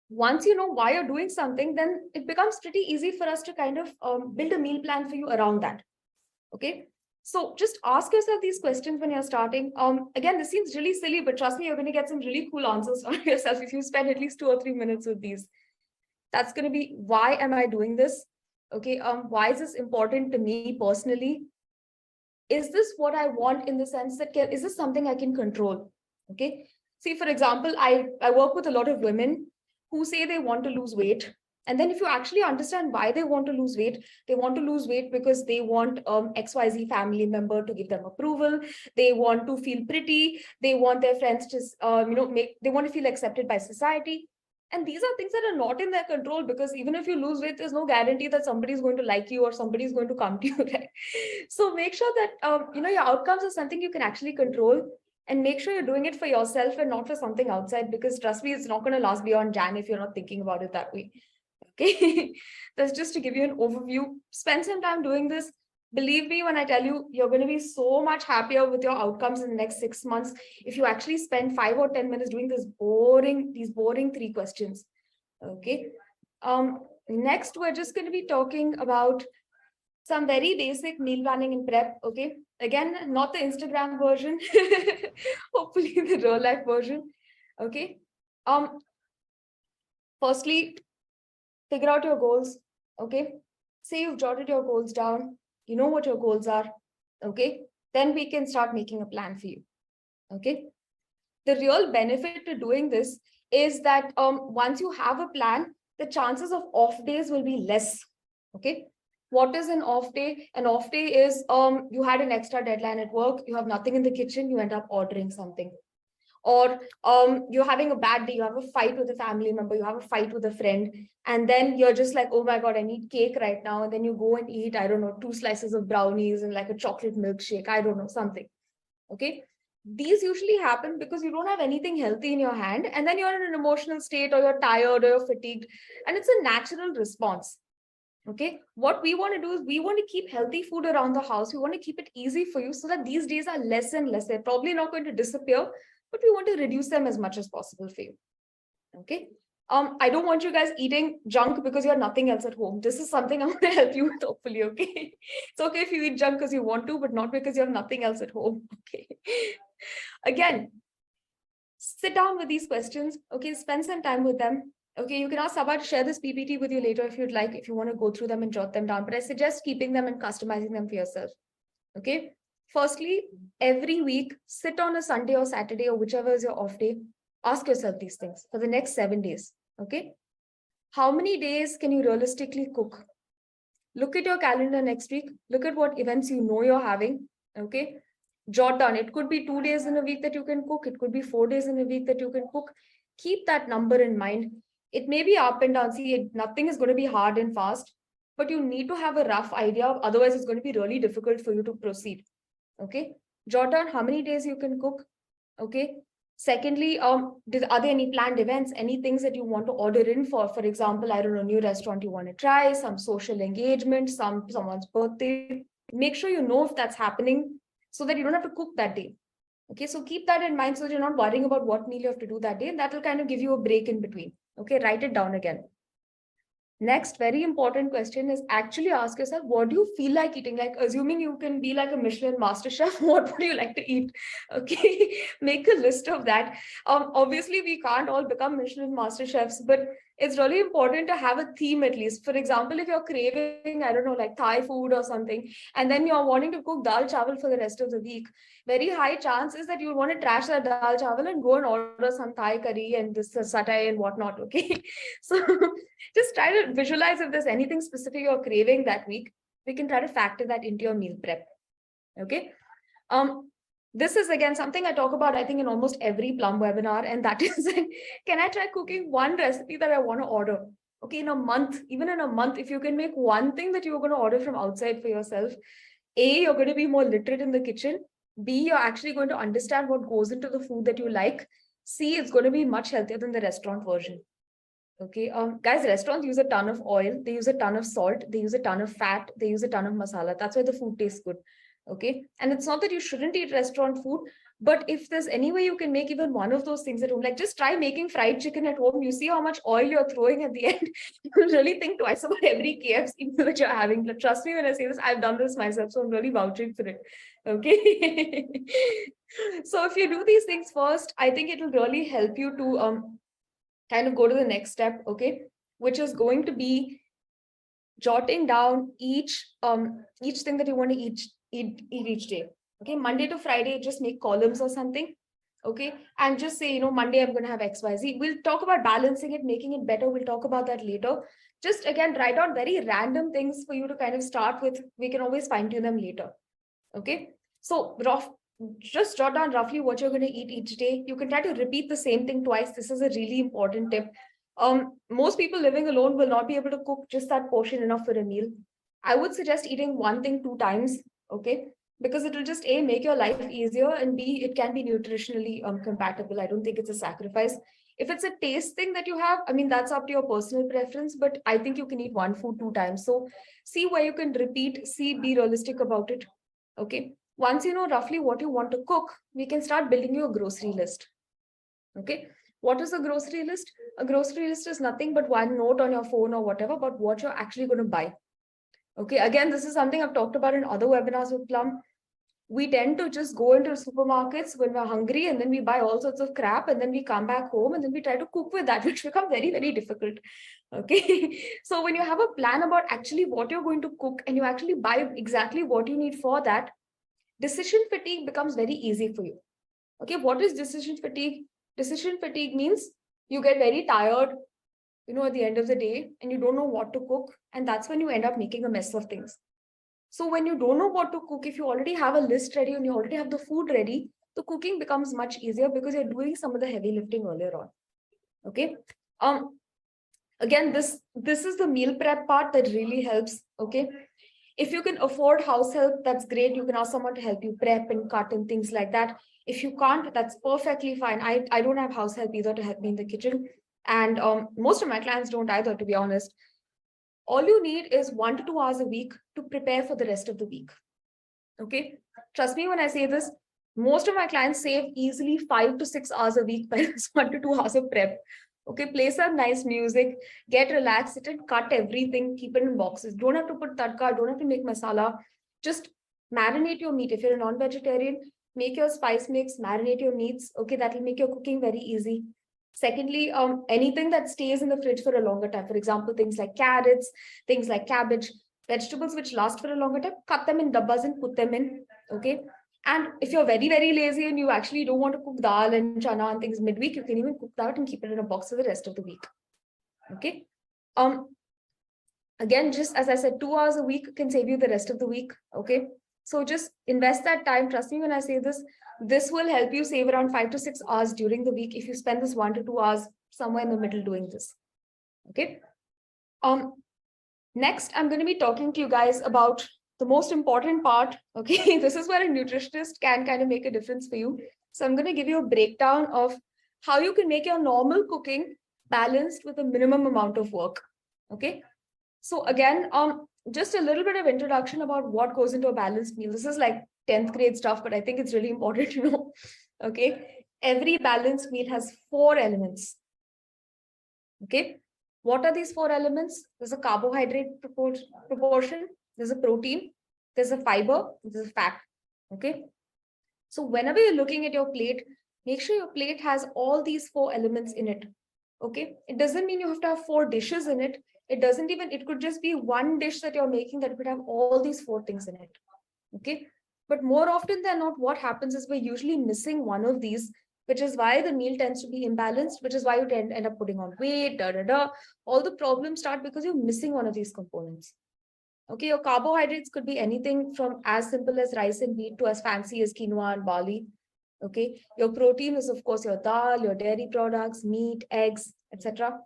once you know why you're doing something, then it becomes pretty easy for us to kind of build a meal plan for you around that. Okay. So just ask yourself these questions when you're starting. Again, this seems really silly, but trust me, you're going to get some really cool answers on yourself if you spend at least 2 or 3 minutes with these. That's going to be, why am I doing this? Okay. Why is this important to me personally? Is this what I want, in the sense that is this something I can control? Okay. See, for example, I work with a lot of women who say they want to lose weight. And then if you actually understand why they want to lose weight, they want to lose weight because they want XYZ family member to give them approval. They want to feel pretty. They want their friends to, they want to feel accepted by society. And these are things that are not in their control, because even if you lose weight, there's no guarantee that somebody's going to like you or somebody's going to come to you, right? So make sure that, your outcomes are something you can actually control, and make sure you're doing it for yourself and not for something outside, because trust me, it's not going to last beyond Jan if you're not thinking about it that way. Okay. That's just to give you an overview. Spend some time doing this. Believe me when I tell you, you're going to be so much happier with your outcomes in the next 6 months if you actually spend 5 or 10 minutes doing these boring 3 questions. Okay. Next, we're just going to be talking about some very basic meal planning and prep. Okay. Again, not the Instagram version, hopefully the real life version. Okay. Firstly, figure out your goals. Okay. Say you've jotted your goals down. You know what your goals are. Okay. Then we can start making a plan for you. Okay. The real benefit to doing this is that once you have a plan, the chances of off days will be less. Okay. What is an off day? An off day is you had an extra deadline at work, you have nothing in the kitchen, you end up ordering something. Or you're having a bad day, you have a fight with a family member, you have a fight with a friend, and then you're just like, oh my God, I need cake right now. And then you go and eat, I don't know, 2 slices of brownies and like a chocolate milkshake, I don't know, something. Okay. These usually happen because you don't have anything healthy in your hand, and then you're in an emotional state, or you're tired, or you're fatigued, and it's a natural response. Okay. What we want to do is we want to keep healthy food around the house. We want to keep it easy for you so that these days are less and less. They're probably not going to disappear, but we want to reduce them as much as possible for you. Okay. I don't want you guys eating junk because you have nothing else at home. This is something I'm going to help you with, hopefully. Okay. It's okay if you eat junk because you want to, but not because you have nothing else at home. Okay. Again, sit down with these questions. Okay. Spend some time with them. Okay, you can ask Sabha to share this PPT with you later if you'd like, if you want to go through them and jot them down. But I suggest keeping them and customizing them for yourself. Okay. Firstly, every week, sit on a Sunday or Saturday or whichever is your off day. Ask yourself these things for the next 7 days. Okay. How many days can you realistically cook? Look at your calendar next week. Look at what events you know you're having. Okay. Jot down. It could be 2 days in a week that you can cook. It could be 4 days in a week that you can cook. Keep that number in mind. It may be up and down. See, nothing is going to be hard and fast, but you need to have a rough idea. Otherwise, it's going to be really difficult for you to proceed. Okay. Jot down how many days you can cook. Okay. Secondly, are there any planned events, any things that you want to order in for? For example, I don't know, new restaurant you want to try, some social engagement, someone's birthday. Make sure you know if that's happening so that you don't have to cook that day. Okay, so keep that in mind so that you're not worrying about what meal you have to do that day, and that will kind of give you a break in between. Okay, write it down again. Next, very important question is actually ask yourself, what do you feel like eating? Like, assuming you can be like a Michelin master chef, what would you like to eat? Okay, make a list of that. Obviously, we can't all become Michelin master chefs, but it's really important to have a theme at least. For example, if you're craving, I don't know, like Thai food or something, and then you're wanting to cook dal chawal for the rest of the week, very high chance is that you want to trash that dal chawal and go and order some Thai curry and this satay and whatnot. Okay, so just try to visualize if there's anything specific you're craving that week. We can try to factor that into your meal prep. Okay. This is again something I talk about, I think, in almost every plum webinar, and that is, can I try cooking one recipe that I want to order? Okay, in a month, even in a month, if you can make one thing that you're going to order from outside for yourself, A, you're going to be more literate in the kitchen. B, you're actually going to understand what goes into the food that you like. C, it's going to be much healthier than the restaurant version. Okay, guys, restaurants use a ton of oil, they use a ton of salt, they use a ton of fat, they use a ton of masala. That's why the food tastes good. Okay, and it's not that you shouldn't eat restaurant food, But if there's any way you can make even one of those things at home, like just try making fried chicken at home. You see how much oil you're throwing at the end. You'll really think twice about every KFC meal that you're having. But trust me when I say this, I've done this myself, so I'm really vouching for it. Okay. So if you do these things first, I think it will really help you to kind of go to the next step, okay, which is going to be jotting down each thing that you want to eat each day. Okay, Monday to Friday, just make columns or something. Okay, and just say, Monday I'm going to have XYZ. We'll talk about balancing it, making it better. We'll talk about that later. Just again, write down very random things for you to kind of start with. We can always fine tune them later. Okay, so just jot down roughly what you're going to eat each day. You can try to repeat the same thing twice. This is a really important tip. Most people living alone will not be able to cook just that portion enough for a meal. I would suggest eating one thing 2 times, okay? Because it will just A, make your life easier, and B, it can be nutritionally compatible. I don't think it's a sacrifice. If it's a taste thing that you have, I mean, that's up to your personal preference, but I think you can eat one food 2 times. So see where you can repeat, be realistic about it, okay? Once you know roughly what you want to cook, we can start building your grocery list, okay? What is a grocery list? A grocery list is nothing but one note on your phone or whatever about what you're actually going to buy. Okay, again, this is something I've talked about in other webinars with Plum. We tend to just go into supermarkets when we're hungry, and then we buy all sorts of crap, and then we come back home and then we try to cook with that, which becomes very, very difficult. Okay, so when you have a plan about actually what you're going to cook and you actually buy exactly what you need for that, decision fatigue becomes very easy for you. Okay, what is decision fatigue? Decision fatigue means you get very tired, at the end of the day, and you don't know what to cook. And that's when you end up making a mess of things. So when you don't know what to cook, if you already have a list ready and you already have the food ready, the cooking becomes much easier because you're doing some of the heavy lifting earlier on. Okay. Again, this is the meal prep part that really helps. Okay. If you can afford house help, that's great. You can ask someone to help you prep and cut and things like that. If you can't, that's perfectly fine. I don't have house help either to help me in the kitchen. And most of my clients don't either, to be honest. All you need is 1 to 2 hours a week to prepare for the rest of the week. Okay. Trust me when I say this, most of my clients save easily 5 to 6 hours a week by this 1 to 2 hours of prep. Okay, play some nice music, get relaxed, sit and cut everything, keep it in boxes. Don't have to put tadka, don't have to make masala. Just marinate your meat. If you're a non-vegetarian, make your spice mix, marinate your meats. Okay, that will make your cooking very easy. Secondly, anything that stays in the fridge for a longer time, for example, things like carrots, things like cabbage, vegetables which last for a longer time, cut them in dabbas and put them in. Okay. And if you're very, very lazy and you actually don't want to cook dal and chana and things midweek, you can even cook that and keep it in a box for the rest of the week. Okay. Again, just as I said, 2 hours a week can save you the rest of the week. Okay. So just invest that time. Trust me when I say this, this will help you save around 5 to 6 hours during the week if you spend this 1 to 2 hours somewhere in the middle doing this. Okay. Next, I'm going to be talking to you guys about the most important part. Okay, this is where a nutritionist can kind of make a difference for you. So I'm going to give you a breakdown of how you can make your normal cooking balanced with a minimum amount of work. Okay, so again, just a little bit of introduction about what goes into a balanced meal. This is like 10th grade stuff, but I think it's really important to know. Okay, every balanced meal has 4 elements. Okay, what are these 4 elements? There's a carbohydrate proportion, there's a protein, there's a fiber, there's a fat. Okay. So whenever you're looking at your plate, make sure your plate has all these 4 elements in it. Okay. It doesn't mean you have to have 4 dishes in it. It could just be one dish that you're making that could have all these 4 things in it. Okay. But more often than not, what happens is we're usually missing one of these, which is why the meal tends to be imbalanced, which is why you end up putting on weight, All the problems start because you're missing one of these components. Okay, your carbohydrates could be anything from as simple as rice and wheat to as fancy as quinoa and barley. Okay, your protein is, of course, your dal, your dairy products, meat, eggs, etc.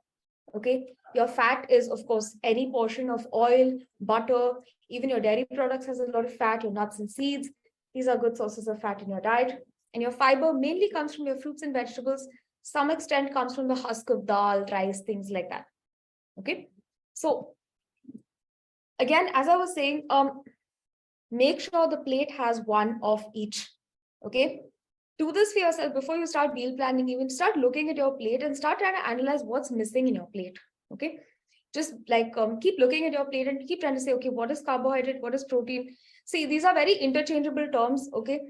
Okay, your fat is, of course, any portion of oil, butter, even your dairy products has a lot of fat, your nuts and seeds. These are good sources of fat in your diet. And your fiber mainly comes from your fruits and vegetables. Some extent comes from the husk of dal, rice, things like that. Okay, so again, as I was saying, make sure the plate has one of each. Okay, Do this for yourself before you start meal planning. Even start looking at your plate and start trying to analyze what's missing in your plate. Okay, just like keep looking at your plate and keep trying to say, okay, what is carbohydrate, what is protein? See, these are very interchangeable terms. Okay,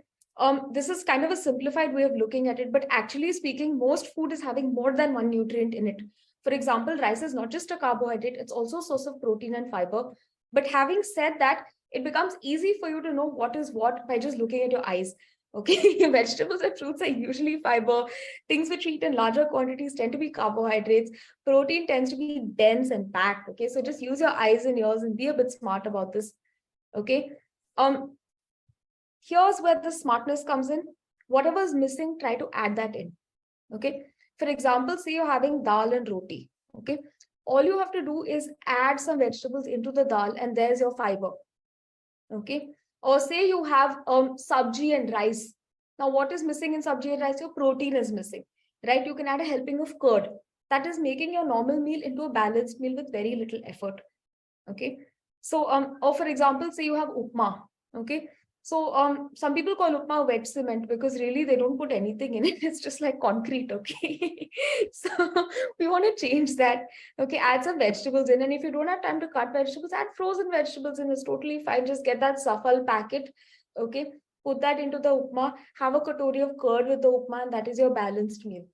this is kind of a simplified way of looking at it, but actually speaking, most food is having more than one nutrient in it. For example, rice is not just a carbohydrate, it's also a source of protein and fiber. But having said that, it becomes easy for you to know what is what by just looking at your eyes. Okay, vegetables and fruits are usually fiber. Things which we eat in larger quantities tend to be carbohydrates. Protein tends to be dense and packed. Okay, so just use your eyes and ears and be a bit smart about this. Okay, here's where the smartness comes in. Whatever is missing, try to add that in. Okay, for example, say you're having dal and roti. Okay, all you have to do is add some vegetables into the dal, and there's your fiber. Okay, or say you have sabji and rice. Now, what is missing in sabji and rice? Your protein is missing, right? You can add a helping of curd. That is making your normal meal into a balanced meal with very little effort. Okay, so or for example, say you have upma. Okay, so some people call upma wet cement because really they don't put anything in it. It's just like concrete. Okay, so we want to change that. Okay, add some vegetables in, and if you don't have time to cut vegetables, add frozen vegetables in. It's totally fine. Just get that safal packet. Okay, put that into the upma. Have a katori of curd with the upma, and that is your balanced meal.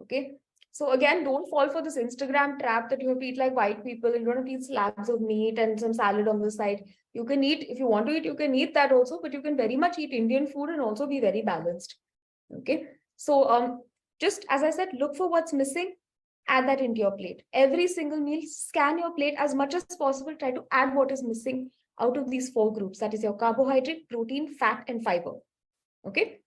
Okay. So again, don't fall for this Instagram trap that you have to eat like white people and you don't have to eat slabs of meat and some salad on the side. You can eat, if you want to eat, you can eat that also, but you can very much eat Indian food and also be very balanced. Okay. So just as I said, look for what's missing, add that into your plate. Every single meal, scan your plate as much as possible. Try to add what is missing out of these four groups. That is your carbohydrate, protein, fat, and fiber. Okay.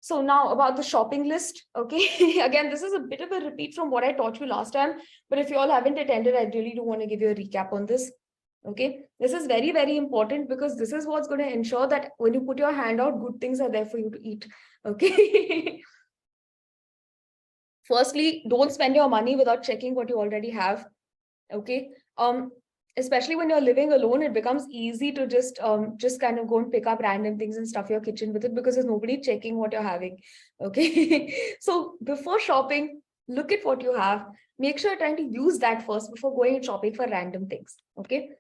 So now about the shopping list. Okay. Again, this is a bit of a repeat from what I taught you last time. But if you all haven't attended, I really do want to give you a recap on this. Okay. This is very, very important because this is what's going to ensure that when you put your hand out, good things are there for you to eat. Okay. Firstly, don't spend your money without checking what you already have. Okay. Especially when you're living alone, it becomes easy to just kind of go and pick up random things and stuff your kitchen with it because there's nobody checking what you're having. Okay. So before shopping, look at what you have. Make sure you're trying to use that first before going and shopping for random things. Okay.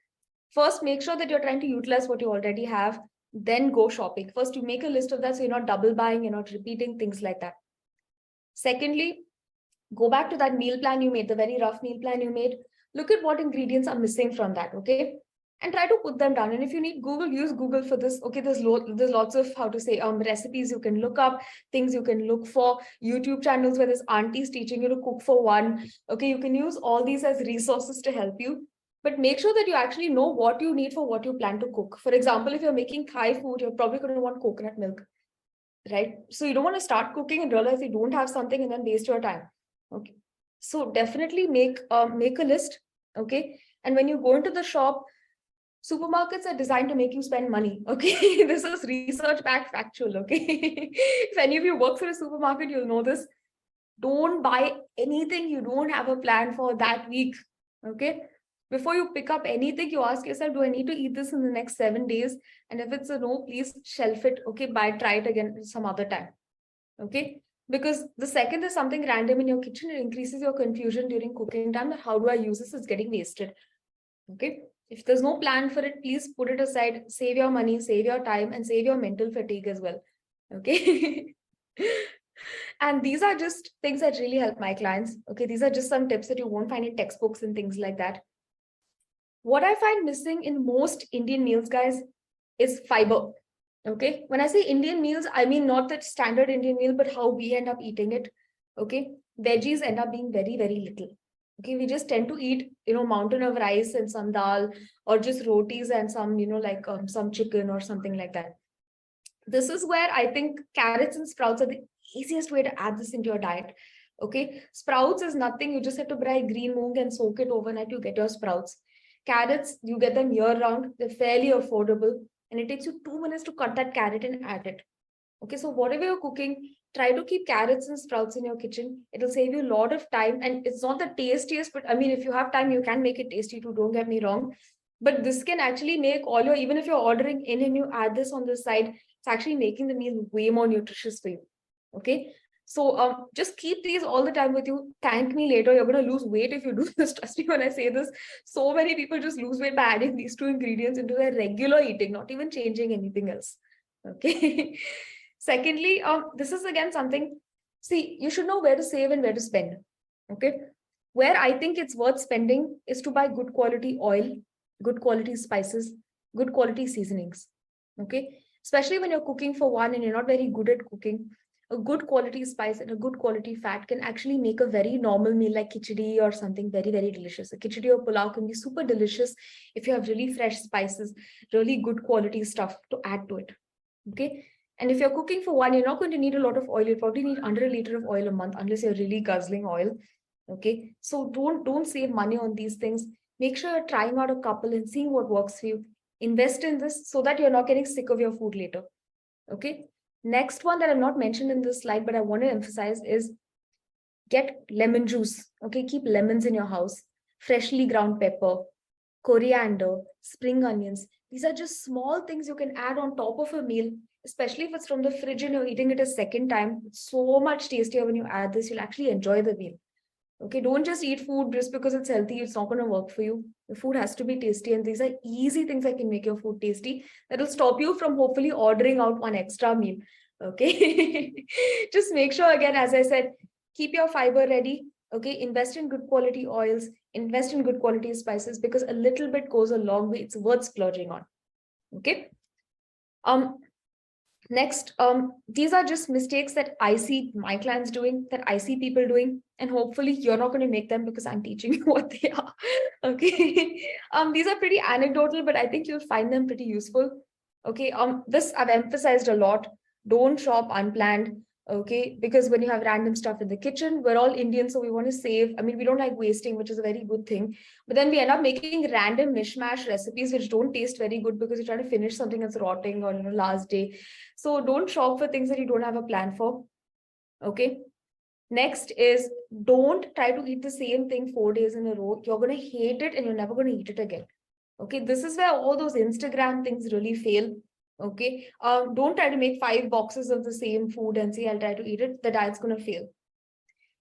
First, make sure that you're trying to utilize what you already have. Then go shopping. First, you make a list of that so you're not double buying, you're not repeating things like that. Secondly, go back to that meal plan you made, the very rough meal plan you made. Look at what ingredients are missing from that, okay? And try to put them down. And if you need Google, use Google for this. Okay, there's lots of, how to say, recipes you can look up, things you can look for, YouTube channels where there's aunties teaching you to cook for one. Okay, you can use all these as resources to help you. But make sure that you actually know what you need for what you plan to cook. For example, if you're making Thai food, you're probably going to want coconut milk, right? So you don't want to start cooking and realize you don't have something and then waste your time. Okay, so definitely make a list. Okay, and when you go into the shop, supermarkets are designed to make you spend money. Okay, this is research backed factual. Okay, if any of you work for a supermarket, you'll know this. Don't buy anything you don't have a plan for that week. Okay, before you pick up anything, you ask yourself, do I need to eat this in the next 7 days? And if it's a no, please shelf it. Okay, try it again some other time. Okay, because the second there's something random in your kitchen, it increases your confusion during cooking time. How do I use this? It's getting wasted. Okay, if there's no plan for it, please put it aside. Save your money, save your time, and save your mental fatigue as well. Okay. And these are just things that really help my clients. Okay, these are just some tips that you won't find in textbooks and things like that. What I find missing in most Indian meals, guys, is fiber. Okay, when I say Indian meals, I mean not that standard Indian meal, but how we end up eating it. Okay, veggies end up being very, very little. Okay, we just tend to eat, mountain of rice and some dal, or just rotis and some, like some chicken or something like that. This is where I think carrots and sprouts are the easiest way to add this into your diet. Okay, sprouts is nothing. You just have to buy green moong and soak it overnight. You get your sprouts. Carrots, you get them year round. They're fairly affordable. And it takes you 2 minutes to cut that carrot and add it. Okay, so whatever you're cooking, try to keep carrots and sprouts in your kitchen. It'll save you a lot of time. And it's not the tastiest, but I mean, if you have time, you can make it tasty too. Don't get me wrong. But this can actually make even if you're ordering in and you add this on the side, it's actually making the meal way more nutritious for you. Okay. So just keep these all the time with you. Thank me later. You're going to lose weight if you do this. Trust me when I say this. So many people just lose weight by adding these two ingredients into their regular eating, not even changing anything else. Okay. Secondly, this is again something, see, you should know where to save and where to spend. Okay. Where I think it's worth spending is to buy good quality oil, good quality spices, good quality seasonings. Okay. Especially when you're cooking for one and you're not very good at cooking, a good quality spice and a good quality fat can actually make a very normal meal like khichdi or something very, very delicious. A khichdi or pulao can be super delicious if you have really fresh spices, really good quality stuff to add to it. Okay. And if you're cooking for one, you're not going to need a lot of oil. You probably need under a liter of oil a month, unless you're really guzzling oil. Okay. So don't save money on these things. Make sure you're trying out a couple and seeing what works for you. Invest in this so that you're not getting sick of your food later. Okay. Next one that I've not mentioned in this slide, but I want to emphasize is get lemon juice. Okay. Keep lemons in your house, freshly ground pepper, coriander, spring onions. These are just small things you can add on top of a meal, especially if it's from the fridge and you're eating it a second time. It's so much tastier when you add this. You'll actually enjoy the meal. Okay, don't just eat food just because it's healthy. It's not going to work for you. The food has to be tasty, and these are easy things that can make your food tasty. That will stop you from hopefully ordering out one extra meal. Okay, just make sure again, as I said, keep your fiber ready. Okay, invest in good quality oils, invest in good quality spices because a little bit goes a long way. It's worth splurging on. Okay. Um, Next, these are just mistakes that I see my clients doing, that I see people doing, and hopefully you're not going to make them because I'm teaching you what they are. Okay. These are pretty anecdotal, but I think you'll find them pretty useful. Okay. This I've emphasized a lot. Don't shop unplanned. Okay, because when you have random stuff in the kitchen, we're all Indians, so we want to save. I mean, we don't like wasting, which is a very good thing. But then we end up making random mishmash recipes which don't taste very good because you're trying to finish something that's rotting or last day. So don't shop for things that you don't have a plan for. Okay. Next is don't try to eat the same thing 4 days in a row. You're going to hate it and you're never going to eat it again. Okay. This is where all those Instagram things really fail. Okay. Don't try to make 5 boxes of the same food and say, I'll try to eat it. The diet's going to fail.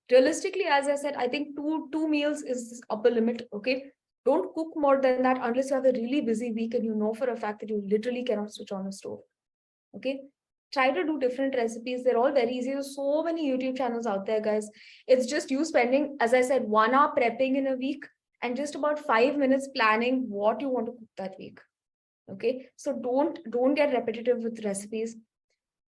Realistically, as I said, I think two meals is upper limit. Okay. Don't cook more than that unless you have a really busy week and you know for a fact that you literally cannot switch on a stove. Okay. Try to do different recipes. They're all very easy. There's so many YouTube channels out there, guys. It's just you spending, as I said, 1 hour prepping in a week and just about 5 minutes planning what you want to cook that week. Okay. So don't get repetitive with recipes.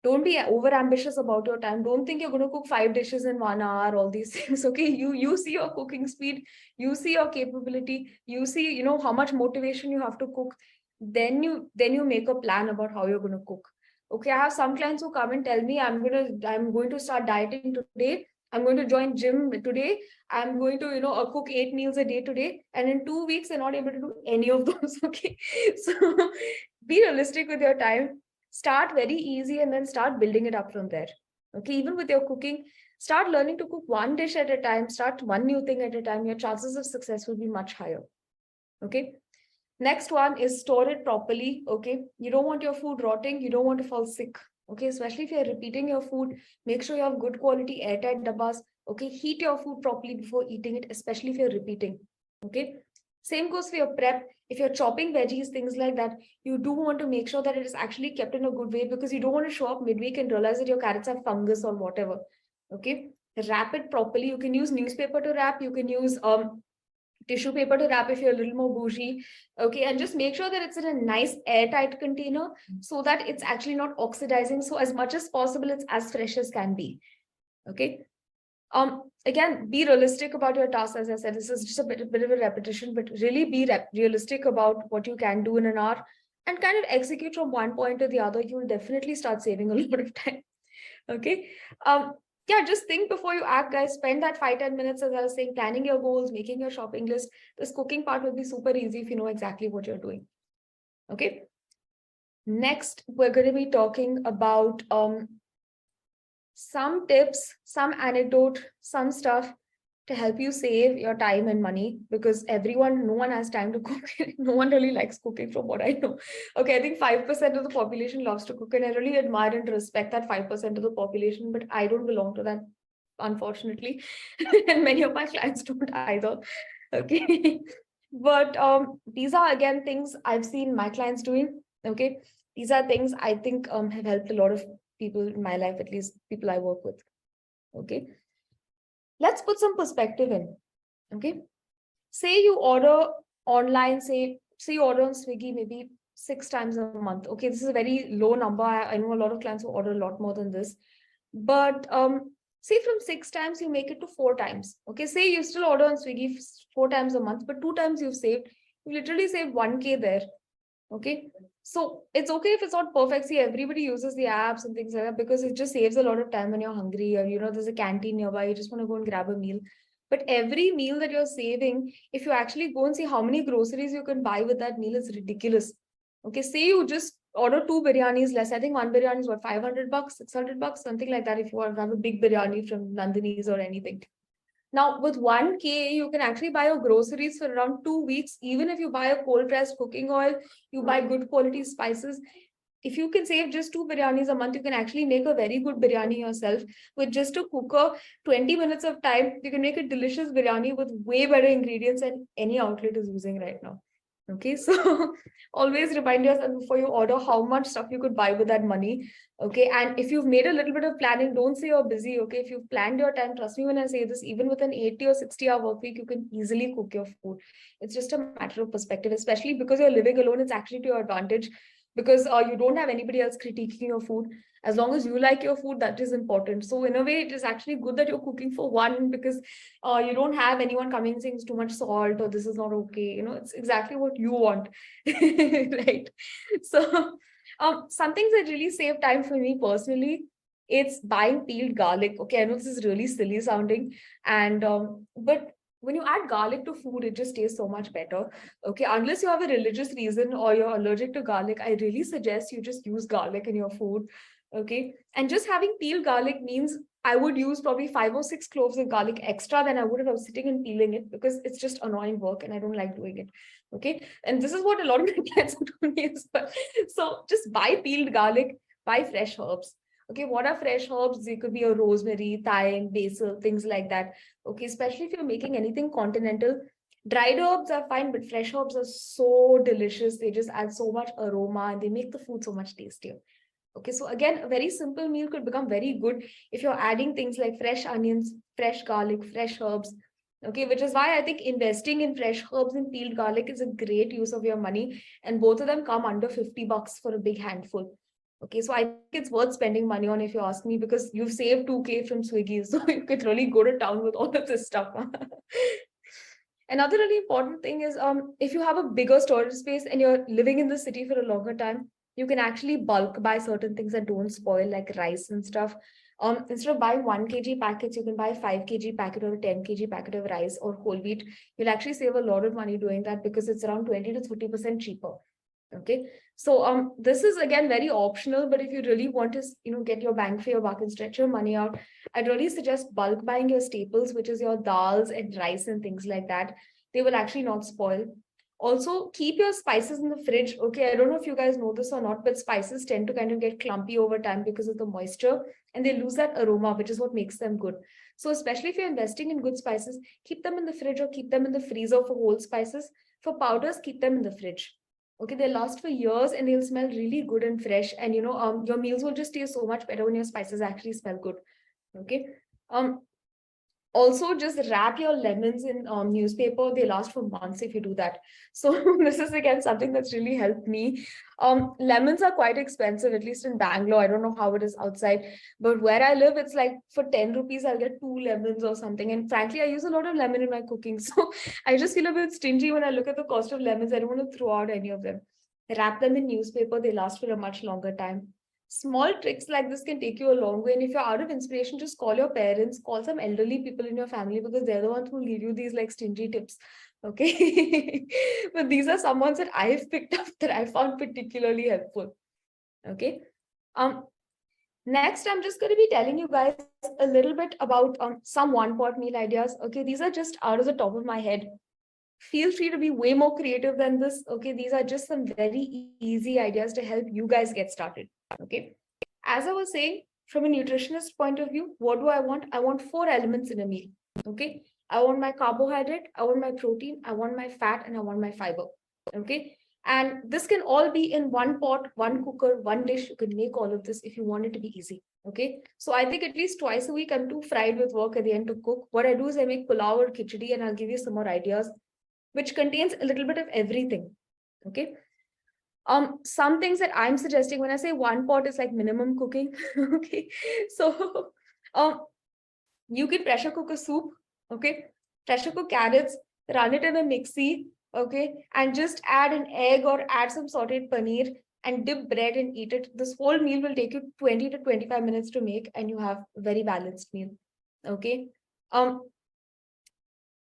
Don't be over ambitious about your time. Don't think you're going to cook 5 dishes in 1 hour, all these things. Okay. You see your cooking speed, you see your capability, you see, how much motivation you have to cook. Then you make a plan about how you're going to cook. Okay. I have some clients who come and tell me I'm going to start dieting today. I'm going to join gym today. I'm going to, cook 8 meals a day today. And in 2 weeks, they're not able to do any of those. Okay. So be realistic with your time. Start very easy and then start building it up from there. Okay, even with your cooking, start learning to cook one dish at a time, start one new thing at a time. Your chances of success will be much higher. Okay. Next one is store it properly. Okay. You don't want your food rotting. You don't want to fall sick. Okay. Especially if you're repeating your food, make sure you have good quality airtight dabbas. Okay. Heat your food properly before eating it, especially if you're repeating. Okay. Same goes for your prep. If you're chopping veggies, things like that, you do want to make sure that it is actually kept in a good way because you don't want to show up midweek and realize that your carrots have fungus or whatever. Okay. Wrap it properly. You can use newspaper to wrap. You can use tissue paper to wrap if you're a little more bougie. Okay. And just make sure that it's in a nice airtight container so that it's actually not oxidizing. So as much as possible, it's as fresh as can be. Okay. Again, be realistic about your tasks. As I said, this is just a bit of a repetition, but really be realistic about what you can do in an hour and kind of execute from one point to the other. You will definitely start saving a lot of time. Okay. Yeah, just think before you act, guys. Spend that 5-10 minutes, as I was saying, planning your goals, making your shopping list. This cooking part will be super easy if you know exactly what you're doing. Okay. Next, we're going to be talking about some tips, some anecdote, some stuff to help you save your time and money, because no one has time to cook. No one really likes cooking from what I know. Okay, I think 5% of the population loves to cook, and I really admire and respect that 5% of the population, but I don't belong to that, unfortunately. And many of my clients don't either. Okay. But these are again things I've seen my clients doing. Okay. These are things I think have helped a lot of people in my life, at least people I work with. Okay. Let's put some perspective in. Okay. Say you order online, say you order on Swiggy maybe 6 times a month. Okay, this is a very low number. I know a lot of clients who order a lot more than this. But say from 6 times you make it to 4 times. Okay, say you still order on Swiggy 4 times a month, but 2 times you've saved. You literally saved 1K there. Okay. So it's okay if it's not perfect. See, everybody uses the apps and things like that because it just saves a lot of time when you're hungry, or there's a canteen nearby, you just want to go and grab a meal. But every meal that you're saving, if you actually go and see how many groceries you can buy with that meal, it's ridiculous. Okay, say you just order 2 biryanis less. I think one biryani is what, $500, $600, something like that, if you want to have a big biryani from Nandini's or anything. Now, with 1K, you can actually buy your groceries for around 2 weeks. Even if you buy a cold pressed cooking oil, you buy good quality spices. If you can save just 2 biryanis a month, you can actually make a very good biryani yourself with just a cooker, 20 minutes of time. You can make a delicious biryani with way better ingredients than any outlet is using right now. Okay, so always remind yourself before you order how much stuff you could buy with that money. Okay, and if you've made a little bit of planning, don't say you're busy. Okay, if you've planned your time, trust me when I say this, even with an 80 or 60-hour work week, you can easily cook your food. It's just a matter of perspective, especially because you're living alone. It's actually to your advantage because you don't have anybody else critiquing your food. As long as you like your food, that is important. So in a way, it is actually good that you're cooking for one, because you don't have anyone coming saying it's too much salt or this is not okay. It's exactly what you want. Right? So some things that really save time for me personally, it's buying peeled garlic. Okay, I know this is really silly sounding, and but when you add garlic to food, it just tastes so much better. Okay, unless you have a religious reason or you're allergic to garlic, I really suggest you just use garlic in your food. Okay, and just having peeled garlic means I would use probably 5 or 6 cloves of garlic extra than I would if I was sitting and peeling it, because it's just annoying work and I don't like doing it. Okay. And this is what a lot of my clients have told me as well. So just buy peeled garlic, buy fresh herbs. Okay. What are fresh herbs? It could be a rosemary, thyme, basil, things like that. Okay. Especially if you're making anything continental. Dried herbs are fine, but fresh herbs are so delicious. They just add so much aroma and they make the food so much tastier. Okay, so again, a very simple meal could become very good if you're adding things like fresh onions, fresh garlic, fresh herbs. Okay, which is why I think investing in fresh herbs and peeled garlic is a great use of your money. And both of them come under $50 for a big handful. Okay, so I think it's worth spending money on if you ask me, because you've saved 2K from Swiggy. So you could really go to town with all of this stuff. Another really important thing is if you have a bigger storage space and you're living in the city for a longer time, you can actually bulk buy certain things that don't spoil, like rice and stuff. Instead of buying 1 kg packets, you can buy 5 kg packet or a 10 kg packet of rice or whole wheat. You'll actually save a lot of money doing that because it's around 20 to 30% cheaper. Okay, so this is again very optional, but if you really want to get your bang for your buck and stretch your money out, I'd really suggest bulk buying your staples, which is your dals and rice and things like that. They will actually not spoil. Also, keep your spices in the fridge. Okay, I don't know if you guys know this or not, but spices tend to kind of get clumpy over time because of the moisture, and they lose that aroma, which is what makes them good. So especially if you're investing in good spices, keep them in the fridge or keep them in the freezer for whole spices. For powders, keep them in the fridge. Okay, they last for years and they'll smell really good and fresh. And your meals will just taste so much better when your spices actually smell good. Okay. Also, just wrap your lemons in newspaper. They last for months if you do that. So this is again something that's really helped me. Lemons are quite expensive, at least in Bangalore. I don't know how it is outside, but where I live, it's like for 10 rupees, I'll get 2 lemons or something. And frankly, I use a lot of lemon in my cooking. So I just feel a bit stingy when I look at the cost of lemons. I don't want to throw out any of them. Wrap them in newspaper. They last for a much longer time. Small tricks like this can take you a long way. And if you're out of inspiration, just call your parents, call some elderly people in your family, because they're the ones who will give you these like stingy tips. Okay. But these are some ones that I've picked up that I found particularly helpful. Okay. Um, Next, I'm just going to be telling you guys a little bit about some one pot meal ideas. Okay, these are just out of the top of my head. Feel free to be way more creative than this. Okay, these are just some very easy ideas to help you guys get started. Okay, as I was saying, from a nutritionist point of view, what do I want? I want 4 elements in a meal. Okay, I want my carbohydrate, I want my protein, I want my fat, and I want my fiber. Okay, and this can all be in one pot, one cooker, one dish. You can make all of this if you want it to be easy. Okay, so I think at least twice a week I'm too fried with work at the end to cook. What I do is I make pulao or khichdi, and I'll give you some more ideas, which contains a little bit of everything. Okay, some things that I'm suggesting when I say one pot is like minimum cooking. Okay, so you can pressure cook a soup. Okay, pressure cook carrots, run it in a mixie. Okay, and just add an egg or add some sauteed paneer and dip bread and eat it. This whole meal will take you 20 to 25 minutes to make, and you have a very balanced meal. Okay, um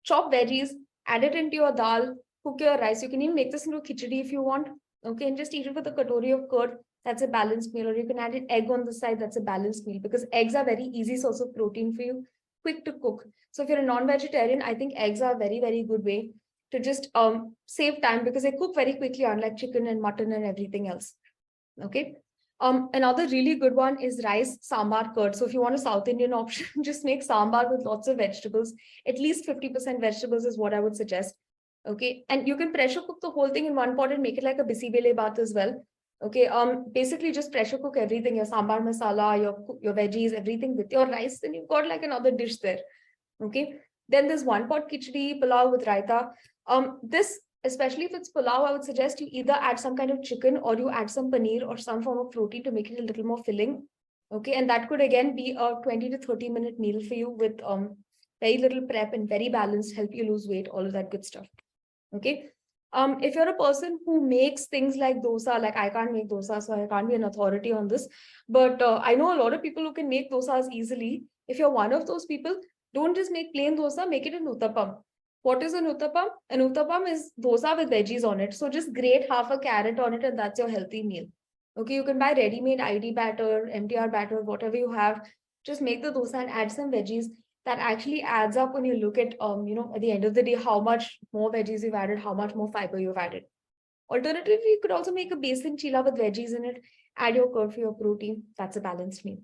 chop veggies, add it into your dal, cook your rice. You can even make this into a khichdi if you want. Okay, and just eat it with a katori of curd. That's a balanced meal. Or you can add an egg on the side. That's a balanced meal because eggs are very easy source of protein for you, quick to cook. So if you're a non-vegetarian, I think eggs are a very, very good way to just save time because they cook very quickly, unlike chicken and mutton and everything else. Okay. Another really good one is rice, sambar, curd. So if you want a South Indian option, just make sambar with lots of vegetables. At least 50% vegetables is what I would suggest. Okay. And you can pressure cook the whole thing in one pot and make it like a bisi bele bath as well. Okay. Basically just pressure cook everything, your sambar masala, your veggies, everything with your rice, then you've got like another dish there. Okay. Then there's one pot khichdi, pulao with raita. This, especially if it's pulao, I would suggest you either add some kind of chicken or you add some paneer or some form of protein to make it a little more filling. Okay. And that could again be a 20 to 30-minute meal for you with very little prep and very balanced, help you lose weight, all of that good stuff. Okay. If you're a person who makes things like dosa, like I can't make dosa, so I can't be an authority on this. But I know a lot of people who can make dosas easily. If you're one of those people, don't just make plain dosa, make it an uttapam. What is an uttapam? An uttapam is dosa with veggies on it. So just grate half a carrot on it, and that's your healthy meal. Okay, you can buy ready-made ID batter, MTR batter, whatever you have. Just make the dosa and add some veggies. That actually adds up when you look at, at the end of the day, how much more veggies you've added, how much more fiber you've added. Alternatively, you could also make a besan chila with veggies in it, add your curd for your protein. That's a balanced meal.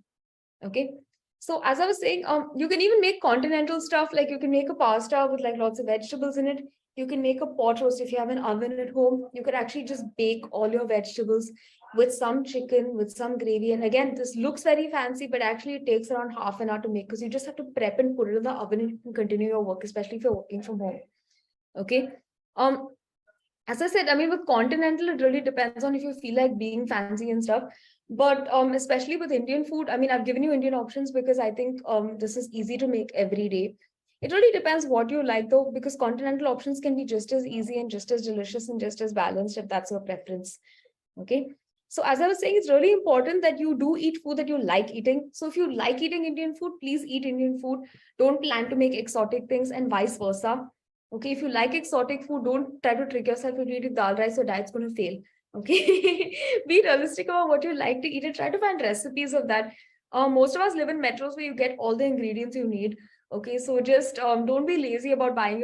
Okay. So as I was saying, you can even make continental stuff. Like you can make a pasta with like lots of vegetables in it. You can make a pot roast if you have an oven at home. You could actually just bake all your vegetables with some chicken, with some gravy. And again, this looks very fancy, but actually it takes around half an hour to make because you just have to prep and put it in the oven and you can continue your work, especially if you're working from home. Okay. Um, as I said, I mean, with continental, it really depends on if you feel like being fancy and stuff. But especially with Indian food, I mean, I've given you Indian options because I think this is easy to make every day. It really depends what you like, though, because continental options can be just as easy and just as delicious and just as balanced if that's your preference. Okay. So as I was saying, it's really important that you do eat food that you like eating. So if you like eating Indian food, please eat Indian food. Don't plan to make exotic things and vice versa. Okay, if you like exotic food, don't try to trick yourself into eating dal rice, your diet's going to fail. Okay, be realistic about what you like to eat and try to find recipes of that. Most of us live in metros where you get all the ingredients you need. Okay, so just don't be lazy about buying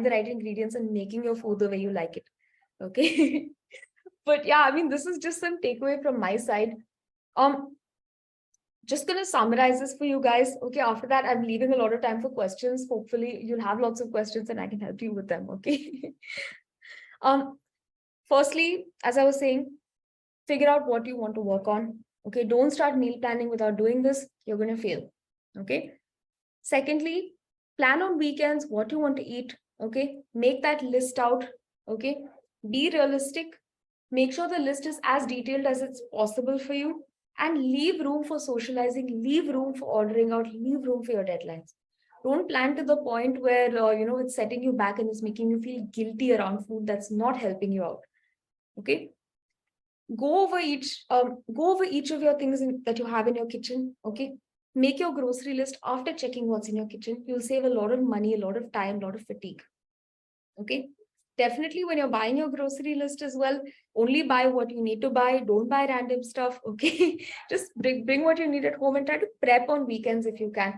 the right ingredients and making your food the way you like it. Okay. But yeah, I mean, this is just some takeaway from my side. Um, just gonna summarize this for you guys. Okay, after that, I'm leaving a lot of time for questions. Hopefully, you'll have lots of questions and I can help you with them. Okay. um, Firstly, as I was saying, figure out what you want to work on. Okay, don't start meal planning without doing this. You're gonna fail. Okay. Secondly, plan on weekends what you want to eat. Okay, make that list out. Okay, be realistic. Make sure the list is as detailed as it's possible for you and leave room for socializing, leave room for ordering out, leave room for your deadlines. Don't plan to the point where, it's setting you back and it's making you feel guilty around food that's not helping you out. Okay. Go over each of your things that you have in your kitchen. Okay. Make your grocery list after checking what's in your kitchen. You'll save a lot of money, a lot of time, a lot of fatigue. Okay. Definitely when you're buying your grocery list as well, only buy what you need to buy. Don't buy random stuff. Okay. Just bring what you need at home and try to prep on weekends if you can.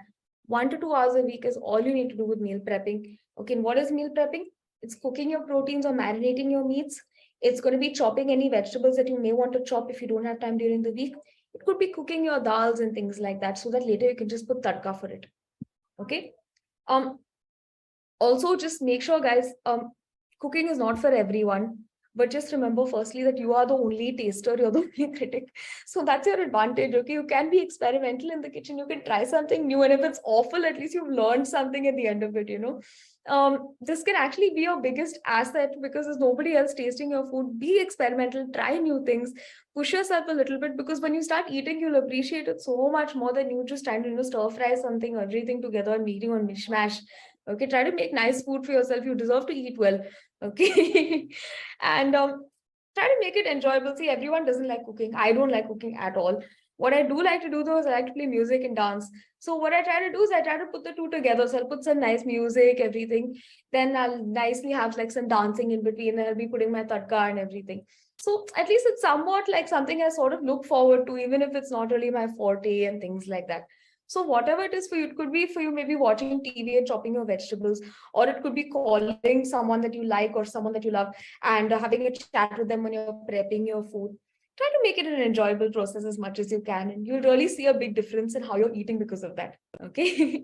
1 to 2 hours a week is all you need to do with meal prepping. Okay. And what is meal prepping? It's cooking your proteins or marinating your meats. It's going to be chopping any vegetables that you may want to chop if you don't have time during the week. It could be cooking your dals and things like that so that later you can just put tadka for it. Okay. Um, Also just make sure, guys, cooking is not for everyone, but just remember firstly that you are the only taster, you're the only critic, so that's your advantage. Okay, you can be experimental in the kitchen, you can try something new, and if it's awful, at least you've learned something at the end of it. This can actually be your biggest asset because there's nobody else tasting your food. Be experimental, try new things, push yourself a little bit, because when you start eating, you'll appreciate it so much more than you just trying to stir fry something, everything together and eating on mishmash. Okay, try to make nice food for yourself. You deserve to eat well. Okay. And try to make it enjoyable. See, everyone doesn't like cooking. I don't like cooking at all. What I do like to do though is I like to play music and dance. So what I try to do is I try to put the two together. So I'll put some nice music, everything. Then I'll nicely have like some dancing in between. And I'll be putting my tadka and everything. So at least it's somewhat like something I sort of look forward to, even if it's not really my forte and things like that. So whatever it is for you, it could be for you maybe watching TV and chopping your vegetables, or it could be calling someone that you like or someone that you love and having a chat with them when you're prepping your food. Try to make it an enjoyable process as much as you can, and you'll really see a big difference in how you're eating because of that. Okay.